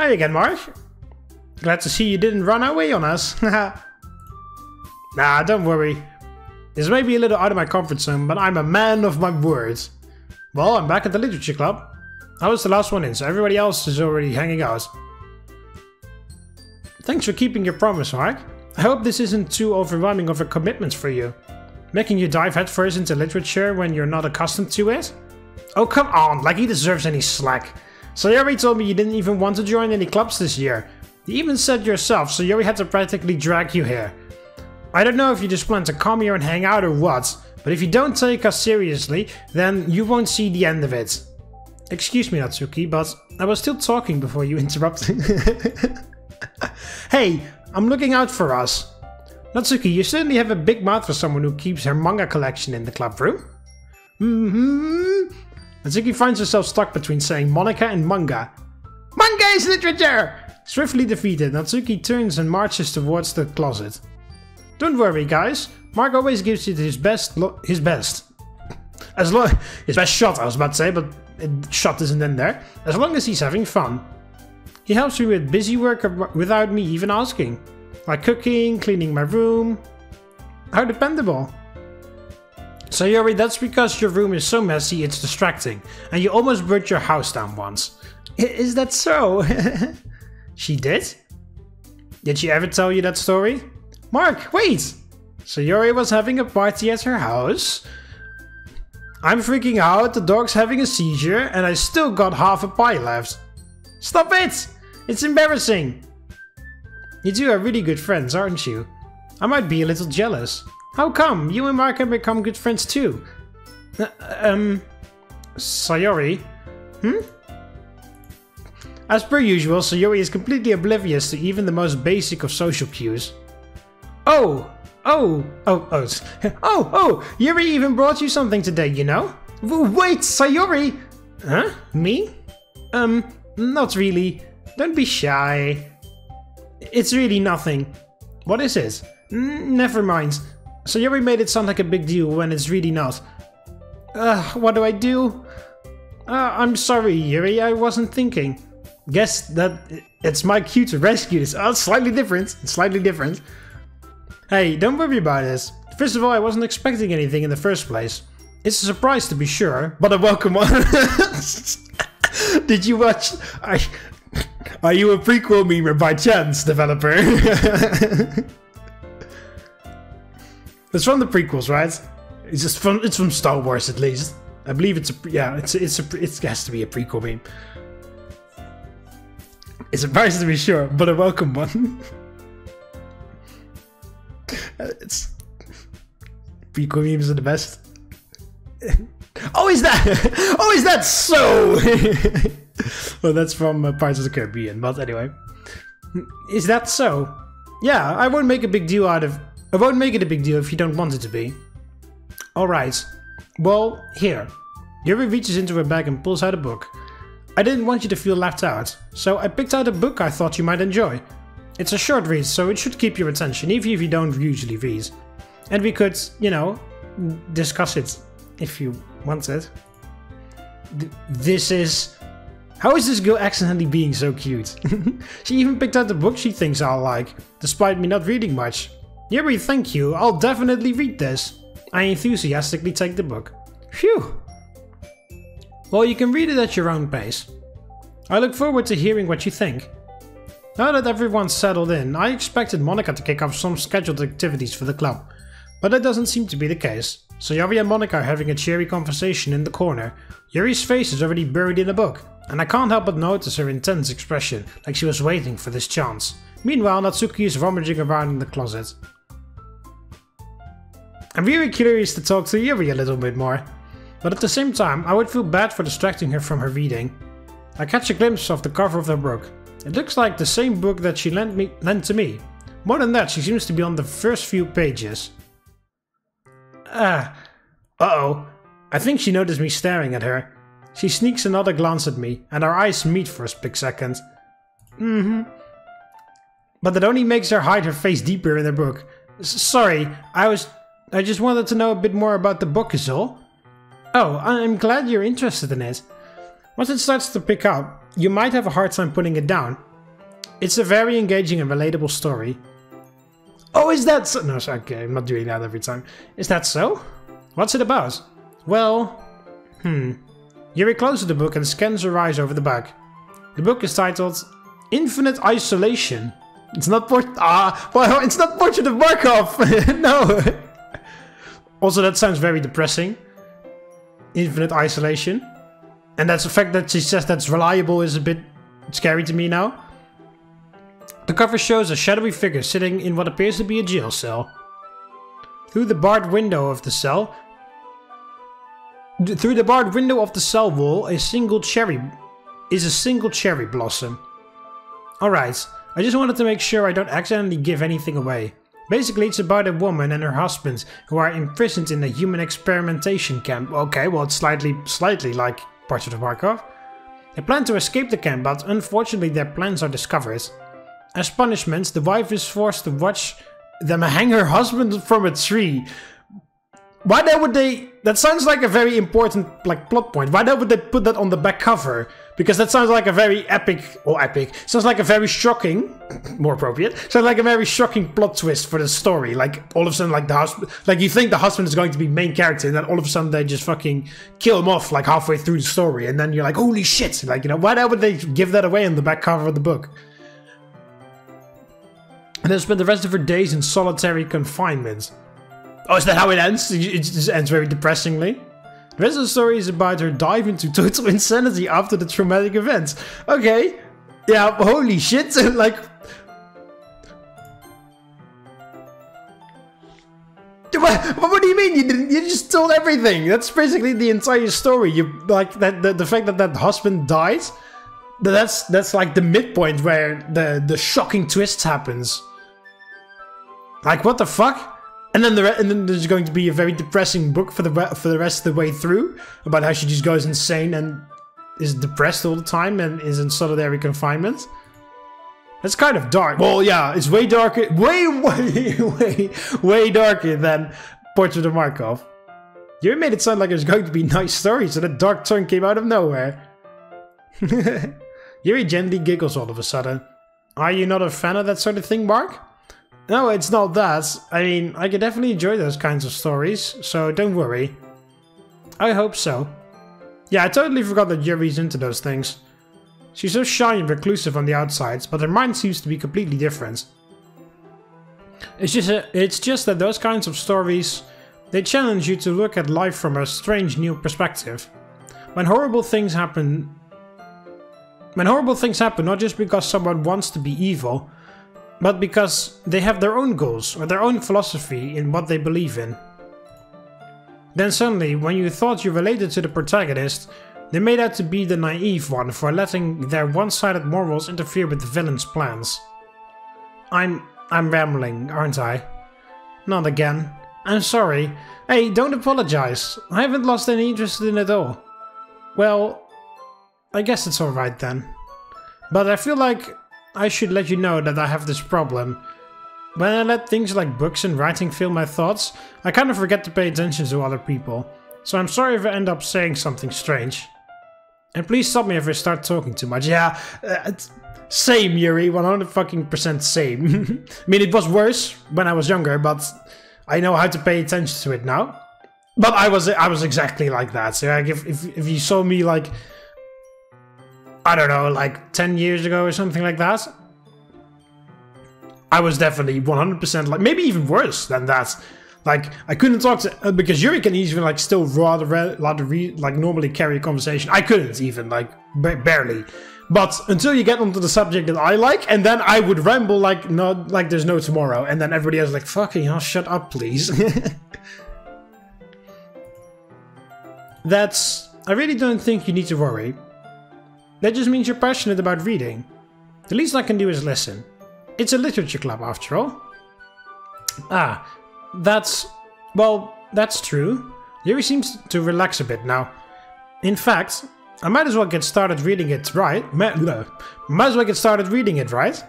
Hi again, Mark. Glad to see you didn't run away on us. Nah, don't worry. This may be a little out of my comfort zone, but I'm a man of my words. Well, I'm back at the literature club. I was the last one in, so everybody else is already hanging out. Thanks for keeping your promise, Mark. I hope this isn't too overwhelming of a commitment for you. Making you dive headfirst into literature when you're not accustomed to it? Oh, come on, like he deserves any slack. So Yuri told me you didn't even want to join any clubs this year. You even said yourself, so Yuri had to practically drag you here. I don't know if you just plan to come here and hang out or what, but if you don't take us seriously, then you won't see the end of it. Excuse me, Natsuki, but I was still talking before you interrupted. Hey, I'm looking out for us. Natsuki, you certainly have a big mouth for someone who keeps her manga collection in the club room. Natsuki finds herself stuck between saying Monica and manga. Manga is literature! Swiftly defeated, Natsuki turns and marches towards the closet. Don't worry, guys. Mark always gives it his best. His best shot, I was about to say, but shot isn't in there. As long as he's having fun. He helps me with busy work without me even asking. Like cooking, cleaning my room. How dependable. So Yuri, that's because your room is so messy it's distracting. And you almost burnt your house down once. Is that so? She did? Did she ever tell you that story? Mark, wait! So Yuri was having a party at her house. I'm freaking out, the dog's having a seizure, and I still got half a pie left. Stop it! It's embarrassing! You two are really good friends, aren't you? I might be a little jealous. How come? You and Mark have become good friends too. Sayori? As per usual, Sayori is completely oblivious to even the most basic of social cues. Oh, Yuri even brought you something today, you know? Wait, Sayori! Huh? Me? Not really. Don't be shy. It's really nothing. What is it? Never mind. Sayori made it sound like a big deal when it's really not. What do I do? I'm sorry, Yuri, I wasn't thinking. Guess that it's my cue to rescue this. Oh, it's slightly different. It's slightly different. Hey, don't worry about this. First of all, I wasn't expecting anything in the first place. It's a surprise to be sure, but a welcome one. Did you watch... Are you a prequel memer by chance, developer? It's from the prequels, right? It's from Star Wars at least. I believe it has to be a prequel meme. It's a surprise to be sure, but a welcome one. It's prequel memes are the best. Oh, is that so? Well, that's from Pirates of the Caribbean, but anyway. Is that so? Yeah, I won't make it a big deal if you don't want it to be. Alright. Well, here. Yuri reaches into her bag and pulls out a book. I didn't want you to feel left out, so I picked out a book I thought you might enjoy. It's a short read, so it should keep your attention, even if you don't usually read. And we could, you know, discuss it if you wanted. How is this girl accidentally being so cute? She even picked out the book she thinks I'll like, despite me not reading much. Yuri, thank you, I'll definitely read this. I enthusiastically take the book. Phew! Well, you can read it at your own pace. I look forward to hearing what you think. Now that everyone's settled in, I expected Monica to kick off some scheduled activities for the club, but that doesn't seem to be the case. So Yuri and Monica are having a cheery conversation in the corner. Yuri's face is already buried in a book, and I can't help but notice her intense expression, like she was waiting for this chance. Meanwhile, Natsuki is rummaging around in the closet. I'm really curious to talk to Yuri a little bit more, but at the same time, I would feel bad for distracting her from her reading. I catch a glimpse of the cover of her book. It looks like the same book that she lent to me. More than that, she seems to be on the first few pages. Uh-oh. I think she noticed me staring at her. She sneaks another glance at me, and our eyes meet for a split second. But that only makes her hide her face deeper in her book. Sorry, I just wanted to know a bit more about the book is all. Oh, I'm glad you're interested in it. Once it starts to pick up, you might have a hard time putting it down. It's a very engaging and relatable story. Oh, is that so? No, okay, I'm not doing that every time. Is that so? What's it about? Well, Yuri closes the book and scans her eyes over the back. The book is titled Infinite Isolation. It's not it's not Portrait of Markov. No. Also, that sounds very depressing. Infinite Isolation. And that's the fact that she says that's reliable is a bit scary to me now. The cover shows a shadowy figure sitting in what appears to be a jail cell. Through the barred window of the cell wall, a single cherry blossom. Alright, I just wanted to make sure I don't accidentally give anything away. Basically, it's about a woman and her husband who are imprisoned in a human experimentation camp. Okay, well, it's slightly like Portrait of Markov. They plan to escape the camp, but unfortunately their plans are discovered. As punishment, the wife is forced to watch them hang her husband from a tree. Why would they... That sounds like a very important plot point. Why would they put that on the back cover? Because that sounds like a very epic... Well, epic. Sounds like a very shocking... More appropriate. Sounds like a very shocking plot twist for the story. Like, all of a sudden, like, the husband... Like, you think the husband is going to be main character, and then all of a sudden they just fucking kill him off, like, halfway through the story. And then you're like, holy shit! Like, you know, why would they give that away on the back cover of the book? And then spend the rest of her days in solitary confinement. Oh, is that how it ends? It just ends very depressingly. The rest of the story is about her dive into total insanity after the traumatic events. Okay. Yeah, holy shit. Like... What do you mean? You just told everything. That's basically the entire story. You like that the fact that husband died. That's like the midpoint where the shocking twist happens. Like, what the fuck? And then there's going to be a very depressing book for the rest of the way through about how she just goes insane and is depressed all the time and is in solitary confinement. That's kind of dark. Well, yeah, it's way darker, way darker than Portrait of Markov. You made it sound like it was going to be a nice story, so that dark tone came out of nowhere. Yuri gently giggles all of a sudden. Are you not a fan of that sort of thing, Mark? No, it's not that. I mean, I can definitely enjoy those kinds of stories, so don't worry. I hope so. Yeah, I totally forgot that Yuri's into those things. She's so shy and reclusive on the outside, but her mind seems to be completely different. It's just that those kinds of stories, they challenge you to look at life from a strange new perspective. When horrible things happen not just because someone wants to be evil, but because they have their own goals or their own philosophy in what they believe in. Then suddenly, when you thought you related to the protagonist, they made out to be the naive one for letting their one-sided morals interfere with the villain's plans. I'm rambling, aren't I? Not again. I'm sorry. Hey, don't apologize. I haven't lost any interest in it at all. Well, I guess it's alright then. But I feel like I should let you know that I have this problem. When I let things like books and writing fill my thoughts, I kind of forget to pay attention to other people. So I'm sorry if I end up saying something strange. And please stop me if I start talking too much. Yeah, same, Yuri, 100% same. I mean, it was worse when I was younger, but I know how to pay attention to it now. But I was exactly like that. So like if you saw me like, I don't know, like 10 years ago or something like that, I was definitely 100% like, maybe even worse than that. Like, I couldn't talk to, because Yuri can even like still like normally carry a conversation. I couldn't even, like, barely. But until you get onto the subject that I like, and then I would ramble like there's no tomorrow, and then everybody else is like, fucking hell, shut up, please. I really don't think you need to worry. That just means you're passionate about reading. The least I can do is listen. It's a literature club, after all. Ah, that's true. Yuri seems to relax a bit now. In fact, I might as well get started reading it, right? Might as well get started reading it, right?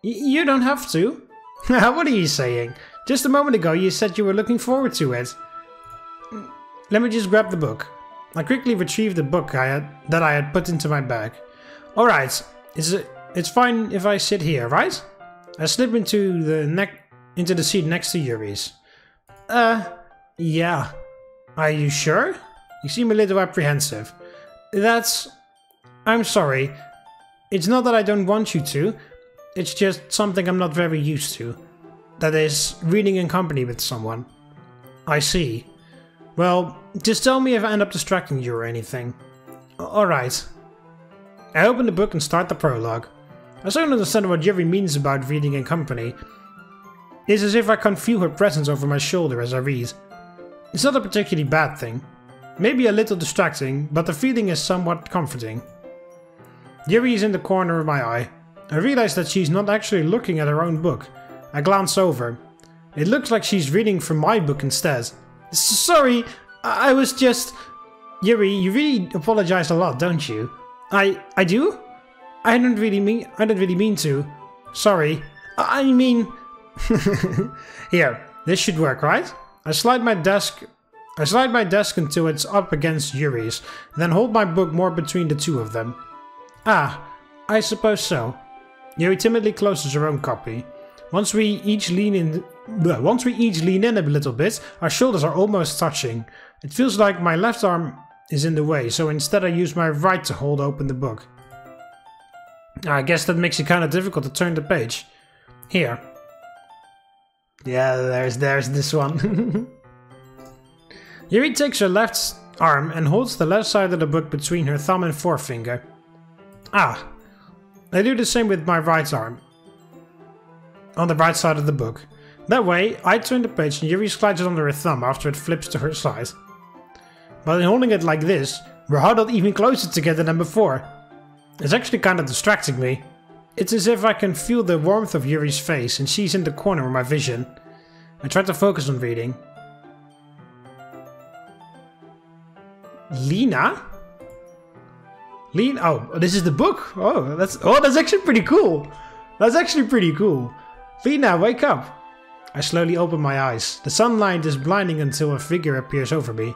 You don't have to. What are you saying? Just a moment ago you said you were looking forward to it. Let me just grab the book. I quickly retrieved the book that I had put into my bag. Alright, It's fine if I sit here, right? I slip into the seat next to Yuri's. Yeah. Are you sure? You seem a little apprehensive. I'm sorry. It's not that I don't want you to. It's just something I'm not very used to. That is, reading in company with someone. I see. Well, just tell me if I end up distracting you or anything. Alright. I open the book and start the prologue. I still don't understand what Yuri means about reading in company. It's as if I can feel her presence over my shoulder as I read. It's not a particularly bad thing. Maybe a little distracting, but the feeling is somewhat comforting. Yuri is in the corner of my eye. I realize that she's not actually looking at her own book. I glance over. It looks like she's reading from my book instead. Sorry, I was just... Yuri, you really apologize a lot, don't you? I do? I don't really mean to. Sorry. I mean... Here, this should work, right? I slide my desk until it's up against Yuri's, then hold my book more between the two of them. Ah, I suppose so. Yuri timidly closes her own copy. Once we each lean in a little bit, our shoulders are almost touching. It feels like my left arm is in the way, so instead I use my right to hold open the book. I guess that makes it kind of difficult to turn the page. Here. Yeah, there's this one. Yuri takes her left arm and holds the left side of the book between her thumb and forefinger. Ah, I do the same with my right arm. On the right side of the book. That way, I turn the page and Yuri slides it under her thumb after it flips to her side. But in holding it like this, we're huddled even closer together than before. It's actually kind of distracting me. It's as if I can feel the warmth of Yuri's face and she's in the corner of my vision. I try to focus on reading. Lena? Oh, this is the book. Oh, that's actually pretty cool. That's actually pretty cool. Lena, wake up. I slowly open my eyes. The sunlight is blinding until a figure appears over me.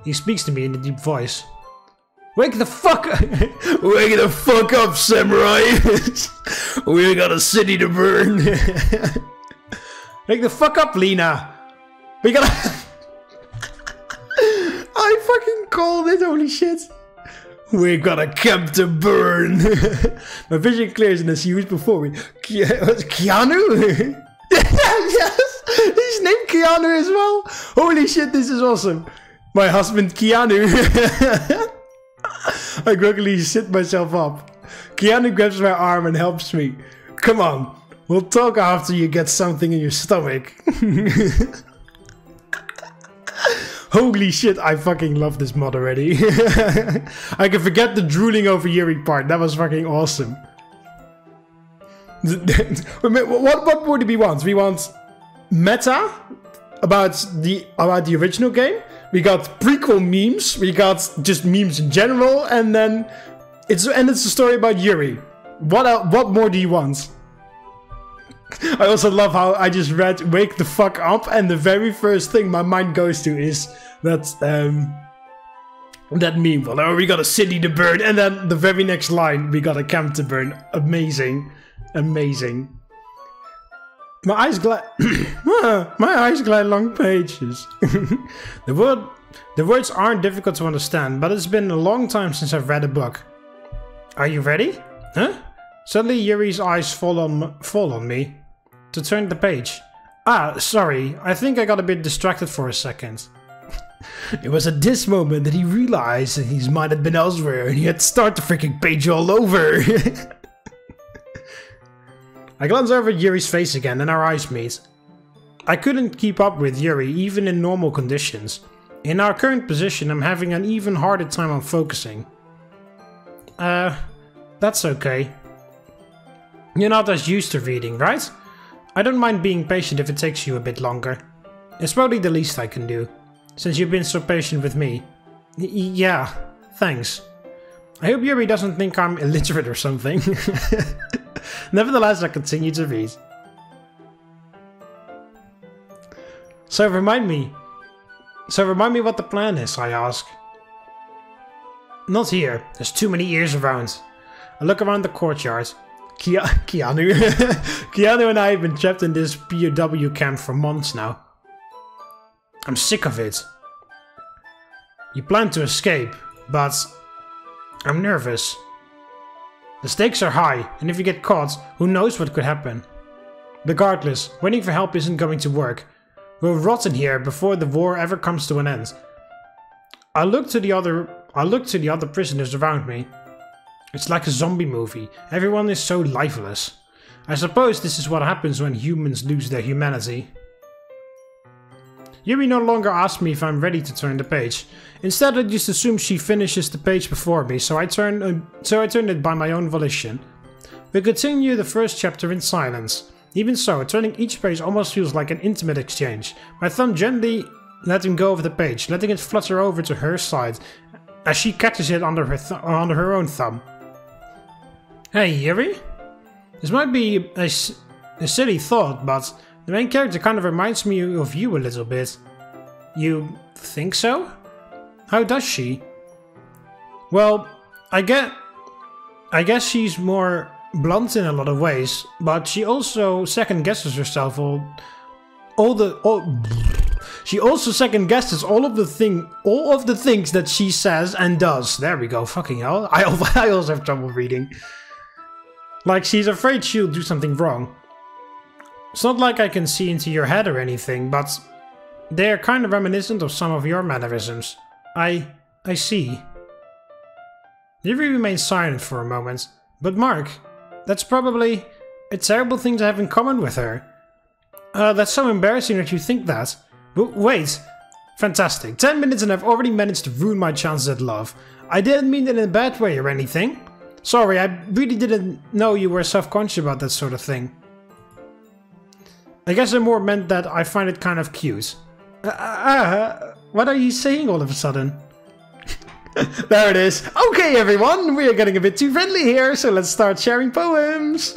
He speaks to me in a deep voice. Wake the fuck up! Wake the fuck up, samurai! We got a city to burn. Wake the fuck up, Lena! We gotta... I fucking called it, holy shit! We got a camp to burn! My vision clears and I see who's before me. Keanu? Yes! He's named Keanu as well! Holy shit, this is awesome! My husband Keanu! I quickly sit myself up. Keanu grabs my arm and helps me. Come on, we'll talk after you get something in your stomach. Holy shit, I fucking love this mod already. I can forget the drooling over Yuri part. That was fucking awesome. What more do we want? We want meta about the original game. We got prequel memes. We got just memes in general, and then it's a story about Yuri. What more do you want? I also love how I just read "Wake the fuck up," and the very first thing my mind goes to is that meme. Well, oh, we got a city to burn, and then the very next line, we got a camp to burn. Amazing, amazing. My eyes glide. My eyes glide along pages. The words aren't difficult to understand, but it's been a long time since I've read a book. Are you ready? Huh? Suddenly, Yuri's eyes fall on me. To turn the page. Ah, sorry. I think I got a bit distracted for a second. It was at this moment that he realized that his mind had been elsewhere, and he had to start the freaking page all over. I glance over at Yuri's face again and our eyes meet. I couldn't keep up with Yuri even in normal conditions. In our current position, I'm having an even harder time on focusing. That's okay. You're not as used to reading, right? I don't mind being patient if it takes you a bit longer. It's probably the least I can do, since you've been so patient with me. Yeah, thanks. I hope Yuri doesn't think I'm illiterate or something. Nevertheless, I continue to read. So remind me what the plan is, I ask. Not here. There's too many ears around. I look around the courtyard. Keanu. Keanu and I have been trapped in this POW camp for months now. I'm sick of it. You plan to escape, but I'm nervous. The stakes are high, and if you get caught, who knows what could happen. Regardless, waiting for help isn't going to work. We'll rot in here before the war ever comes to an end. I look to the other prisoners around me. It's like a zombie movie. Everyone is so lifeless. I suppose this is what happens when humans lose their humanity. Yuri no longer asks me if I'm ready to turn the page. Instead, I just assume she finishes the page before me, so I turn it by my own volition. We continue the first chapter in silence. Even so, turning each page almost feels like an intimate exchange. My thumb gently letting go of the page, letting it flutter over to her side, as she catches it under her own thumb. Hey, Yuri? This might be a silly thought, but the main character kind of reminds me of you a little bit. You think so? How does she? Well, I guess she's more blunt in a lot of ways, but she also second guesses herself she also second guesses all of the things that she says and does. There we go. Fucking hell. I also have trouble reading. Like, she's afraid she'll do something wrong. It's not like I can see into your head or anything, but they're kind of reminiscent of some of your mannerisms. I see. Yuri remains silent for a moment. But Mark, that's probably a terrible thing to have in common with her. That's so embarrassing that you think that. But wait. Fantastic. 10 minutes and I've already managed to ruin my chances at love. I didn't mean it in a bad way or anything. Sorry, I really didn't know you were self-conscious about that sort of thing. I guess I more meant that I find it kind of cute. What are you saying all of a sudden? There it is. Okay, everyone, we are getting a bit too friendly here, so let's start sharing poems.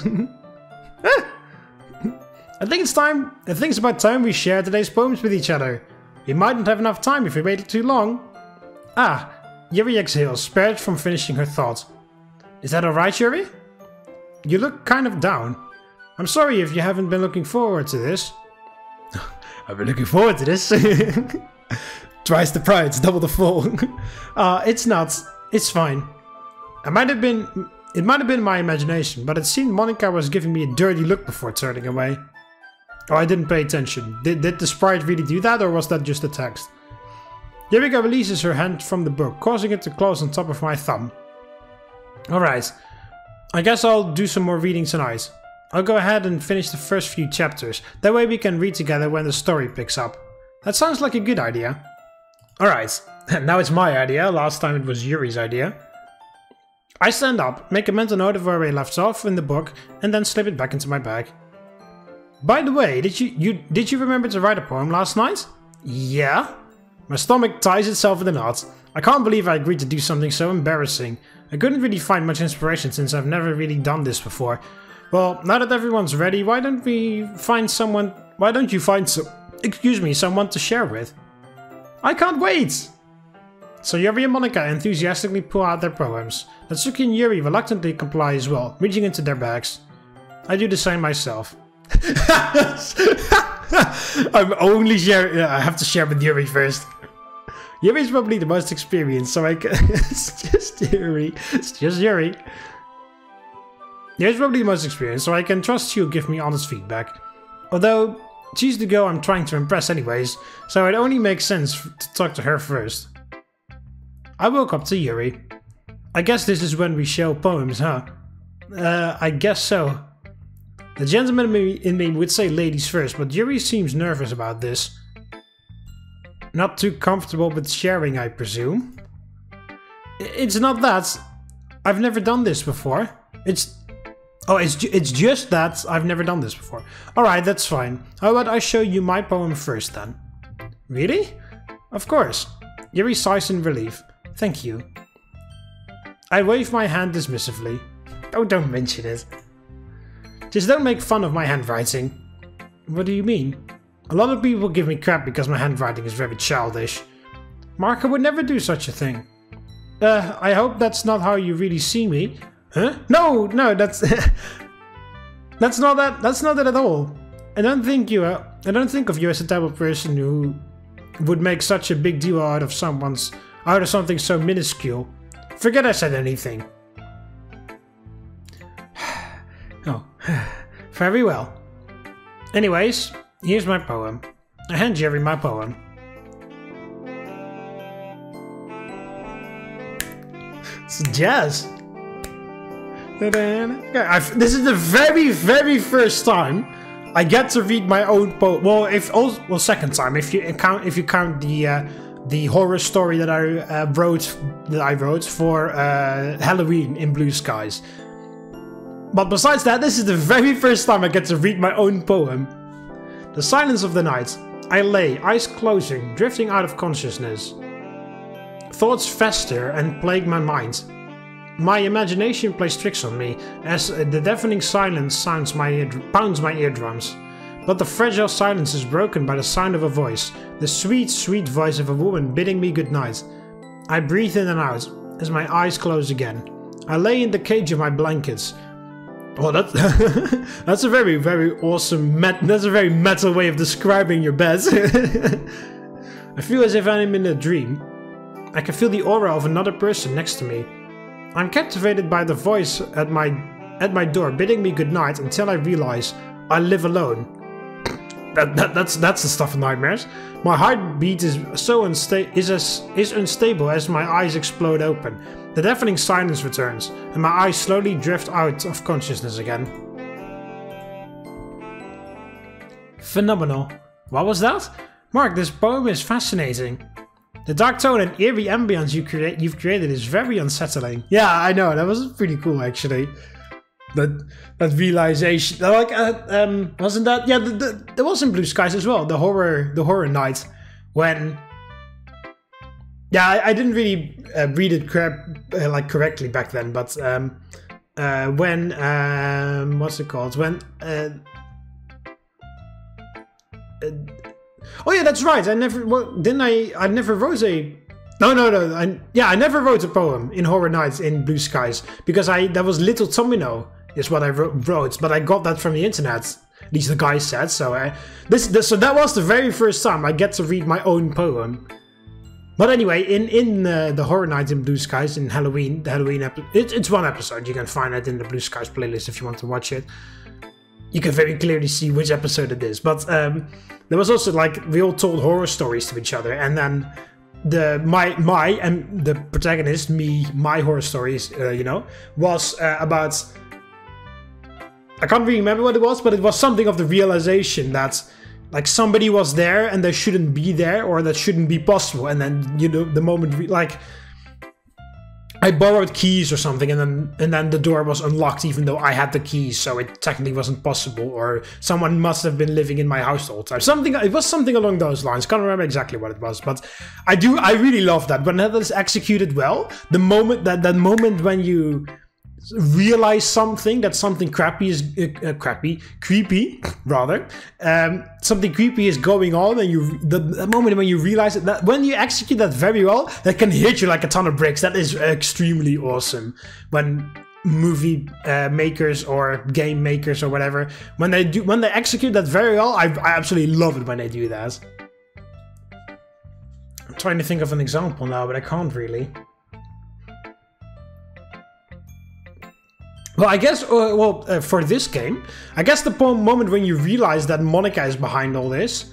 I think it's about time we share today's poems with each other. We mightn't have enough time if we waited too long. Yuri exhales, spared from finishing her thought. Is that alright, Yuri? You look kind of down. I'm sorry if you haven't been looking forward to this. I've been looking forward to this. Twice the price, double the fall. It's not. It's fine. It might have been my imagination, but it seemed Monica was giving me a dirty look before turning away. Oh, I didn't pay attention. Did the sprite really do that, or was that just a text? Yurika releases her hand from the book, causing it to close on top of my thumb. Alright. I guess I'll do some more reading tonight. I'll go ahead and finish the first few chapters. That way we can read together when the story picks up. That sounds like a good idea. Alright. Now it's my idea. Last time it was Yuri's idea. I stand up, make a mental note of where we left off in the book, and then slip it back into my bag. By the way, did you remember to write a poem last night? Yeah? My stomach ties itself in a knot. I can't believe I agreed to do something so embarrassing. I couldn't really find much inspiration since I've never really done this before. Well, now that everyone's ready, why don't you find someone to share with? I can't wait! So Yuri and Monica enthusiastically pull out their poems. Natsuki and Yuri reluctantly comply as well, reaching into their bags. I do the same myself. I'm only sharing. I have to share with Yuri first. Yuri's probably the most experienced, so I can. It's just Yuri. It's just Yuri. Yuri's probably the most experienced, so I can trust she'll give me honest feedback. Although, she's the girl I'm trying to impress anyways, so it only makes sense to talk to her first. I woke up to Yuri. I guess this is when we show poems, huh? I guess so. The gentleman in me would say ladies first, but Yuri seems nervous about this. Not too comfortable with sharing, I presume? It's not that. I've never done this before. It's just that I've never done this before. Alright, that's fine. How about I show you my poem first then? Really? Of course. Yuri sighs in relief. Thank you. I wave my hand dismissively. Oh, don't mention it. Just don't make fun of my handwriting. What do you mean? A lot of people give me crap because my handwriting is very childish. Marco would never do such a thing. I hope that's not how you really see me. Huh? No, that's... That's not it at all. I don't think of you as the type of person who would make such a big deal out of something so minuscule. Forget I said anything. Oh, very well. Anyways, here's my poem. I hand Jerry my poem. It's jazz. This is the very, very first time I get to read my own poem. Well, second time if you count the horror story that I wrote for Halloween in Blue Skies. But besides that, this is the very first time I get to read my own poem. The silence of the night. I lay, eyes closing, drifting out of consciousness. Thoughts fester and plague my mind. My imagination plays tricks on me as the deafening silence pounds my eardrums. But the fragile silence is broken by the sound of a voice, the sweet, sweet voice of a woman bidding me goodnight. I breathe in and out as my eyes close again. I lay in the cage of my blankets. Well, that's a very, very awesome, that's a very metal way of describing your bed. I feel as if I'm in a dream. I can feel the aura of another person next to me. I'm captivated by the voice at my door bidding me goodnight until I realize I live alone. That's the stuff of nightmares. My heartbeat is unstable as my eyes explode open. The deafening silence returns, and my eyes slowly drift out of consciousness again. Phenomenal. What was that? Mark, this poem is fascinating. The dark tone and eerie ambience you've created is very unsettling. Yeah, I know, that was pretty cool actually. That realization, like, wasn't that? Yeah, there was in Blue Skies as well. The horror night when. Yeah, I didn't really read it correctly back then, but when what's it called? When oh yeah, that's right. I never wrote a. No. I never wrote a poem in Horror Nights in Blue Skies because that was Little Tomino is what I wrote, but I got that from the internet. At least the guy said so. So that was the very first time I get to read my own poem. But anyway, in the Horror Nights in Blue Skies in Halloween, the Halloween episode, it's one episode. You can find it in the Blue Skies playlist if you want to watch it. You can very clearly see which episode it is. But there was also like we all told horror stories to each other, and then the protagonist, my horror stories, was about. I can't really remember what it was, but it was something of the realization that. Like somebody was there and they shouldn't be there, or that shouldn't be possible, and then the moment like I borrowed keys or something, and then the door was unlocked even though I had the keys, so it technically wasn't possible, or someone must have been living in my house the whole time. It was something along those lines. Can't remember exactly what it was, but I really love that when that is executed well. The moment that moment when you realize something creepy rather, something creepy is going on, and the moment when you realize it, that when you execute that very well, that can hit you like a ton of bricks. That is extremely awesome when movie makers or game makers or whatever, when they execute that very well. I absolutely love it when they do that. I'm trying to think of an example now, but I can't really. Well, I guess, for this game, I guess the moment when you realize that Monica is behind all this,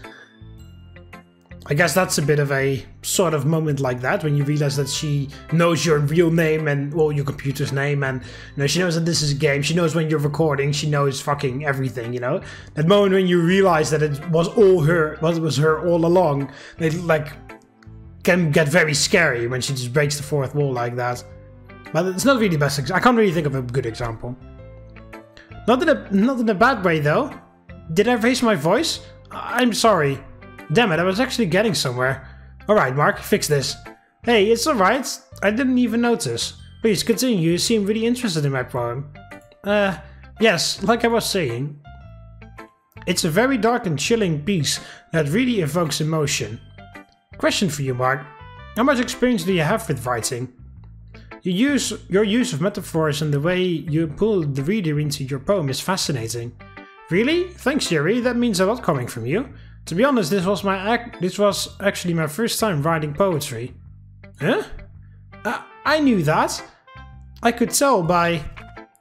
I guess that's a bit of a sort of moment like that, when you realize that she knows your real name and, well, your computer's name, and, she knows that this is a game, she knows when you're recording, she knows fucking everything, That moment when you realize that it was all her, it was her all along, it, like, can get very scary when she just breaks the fourth wall like that. But it's not really the best. I can't really think of a good example. Not in a bad way though. Did I raise my voice? I'm sorry. Damn it, I was actually getting somewhere. Alright, Mark, fix this. Hey, it's alright. I didn't even notice. Please continue. You seem really interested in my poem. Yes, like I was saying. It's a very dark and chilling piece that really evokes emotion. Question for you, Mark. How much experience do you have with writing? Your use of metaphors and the way you pull the reader into your poem is fascinating. Really? Thanks, Yuri. That means a lot coming from you. To be honest, this was actually my first time writing poetry. Huh? I knew that. I could tell by...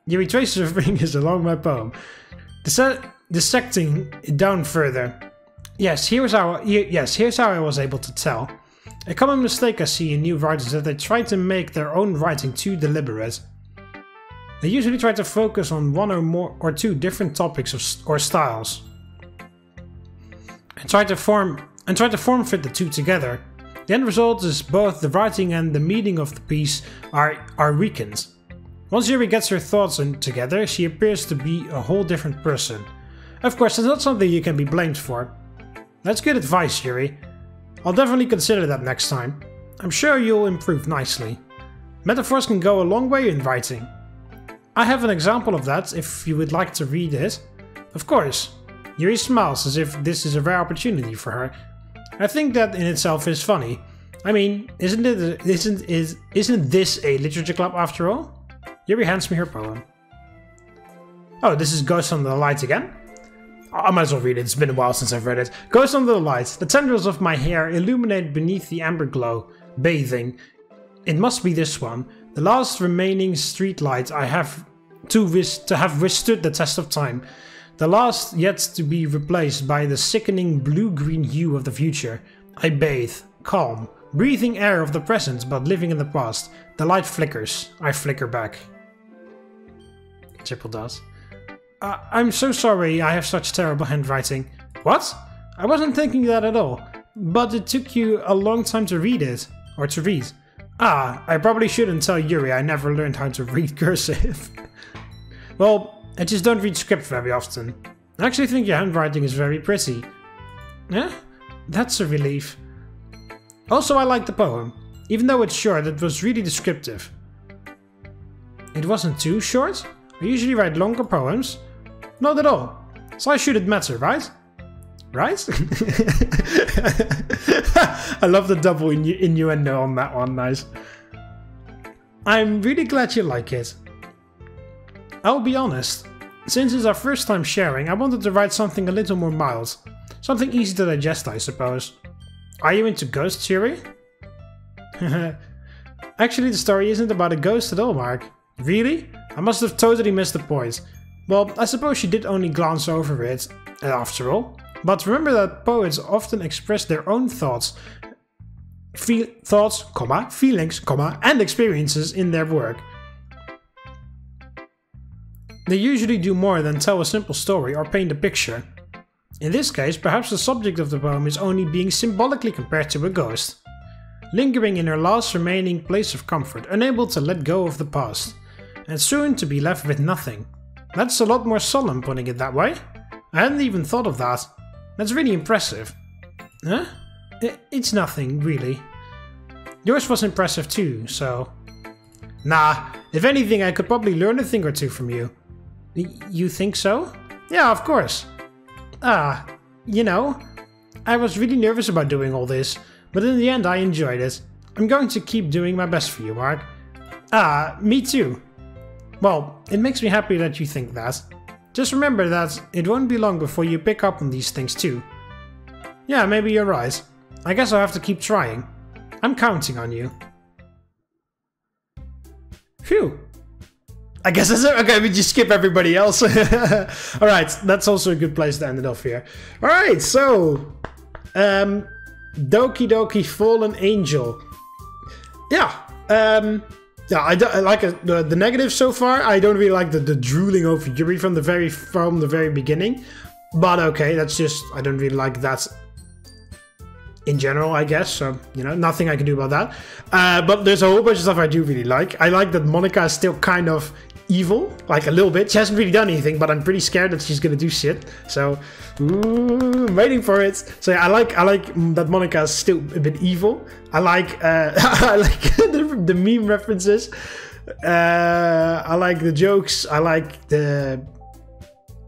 Yuri traces her fingers along my poem, dissecting it down further. Yes, here's how I was able to tell. A common mistake I see in new writers is that they try to make their own writing too deliberate. They usually try to focus on one or two different topics or styles, and try to form fit the two together. The end result is both the writing and the meaning of the piece are weakened. Once Yuri gets her thoughts together, she appears to be a whole different person. Of course, it's not something you can be blamed for. That's good advice, Yuri. I'll definitely consider that next time. I'm sure you'll improve nicely. Metaphors can go a long way in writing. I have an example of that if you would like to read it. Of course. Yuri smiles as if this is a rare opportunity for her. I think that in itself is funny. I mean, isn't this a literature club after all? Yuri hands me her poem. Oh, this is Ghost Under the Light again? I might as well read it, it's been a while since I've read it. Ghost Under the Light. The tendrils of my hair illuminate beneath the amber glow, bathing. It must be this one. The last remaining street light I have to have withstood the test of time. The last yet to be replaced by the sickening blue-green hue of the future. I bathe, calm, breathing air of the present but living in the past. The light flickers. I flicker back. Triple does. I'm so sorry I have such terrible handwriting. What? I wasn't thinking that at all. But it took you a long time to read it. Or to read. I probably shouldn't tell Yuri I never learned how to read cursive. Well, I just don't read script very often. I actually think your handwriting is very pretty. Yeah? That's a relief. Also, I like the poem. Even though it's short, it was really descriptive. It wasn't too short? I usually write longer poems. Not at all. So I shouldn't matter, right? Right? I love the double innuendo on that one, nice. I'm really glad you like it. I'll be honest. Since it's our first time sharing, I wanted to write something a little more mild. Something easy to digest, I suppose. Are you into ghosts, Yuri? Actually, the story isn't about a ghost at all, Mark. Really? I must have totally missed the point. Well, I suppose she did only glance over it, after all. But remember that poets often express their own thoughts, feelings, and experiences in their work. They usually do more than tell a simple story or paint a picture. In this case, perhaps the subject of the poem is only being symbolically compared to a ghost. Lingering in her last remaining place of comfort, unable to let go of the past, and soon to be left with nothing. That's a lot more solemn, putting it that way. I hadn't even thought of that. That's really impressive. Huh? It's nothing, really. Yours was impressive too, so... Nah, if anything I could probably learn a thing or two from you. You think so? Yeah, of course. You know, I was really nervous about doing all this, but in the end I enjoyed it. I'm going to keep doing my best for you, Mark. Me too. Well, it makes me happy that you think that. Just remember that it won't be long before you pick up on these things too. Yeah, maybe you're right. I guess I'll have to keep trying. I'm counting on you. Phew. I guess that's it. Okay, we just skip everybody else. Alright, that's also a good place to end it off here. Alright, so... Doki Doki Fallen Angel. Yeah, yeah, I like the negatives so far. I don't really like the drooling over Yuri from the very beginning. But okay, that's just... I don't really like that in general, I guess. So, you know, nothing I can do about that. But there's a whole bunch of stuff I do really like. I like that Monica is still kind of evil, like a little bit. She hasn't really done anything, but I'm pretty scared that she's gonna do shit. So, ooh, I'm waiting for it. So yeah, I like that Monica is still a bit evil. I like I like the meme references. I like the jokes. I like the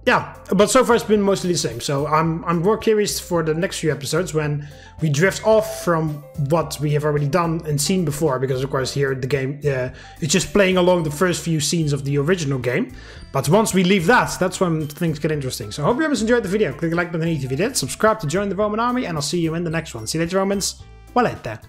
yeah, but so far it's been mostly the same. So I'm more curious for the next few episodes when we drift off from what we have already done and seen before, because of course here the game, it's just playing along the first few scenes of the original game. But once we leave that, that's when things get interesting. So I hope you guys enjoyed the video. Click the like button if you did, subscribe to join the Roman army, and I'll see you in the next one. See you later, Romans. Valete.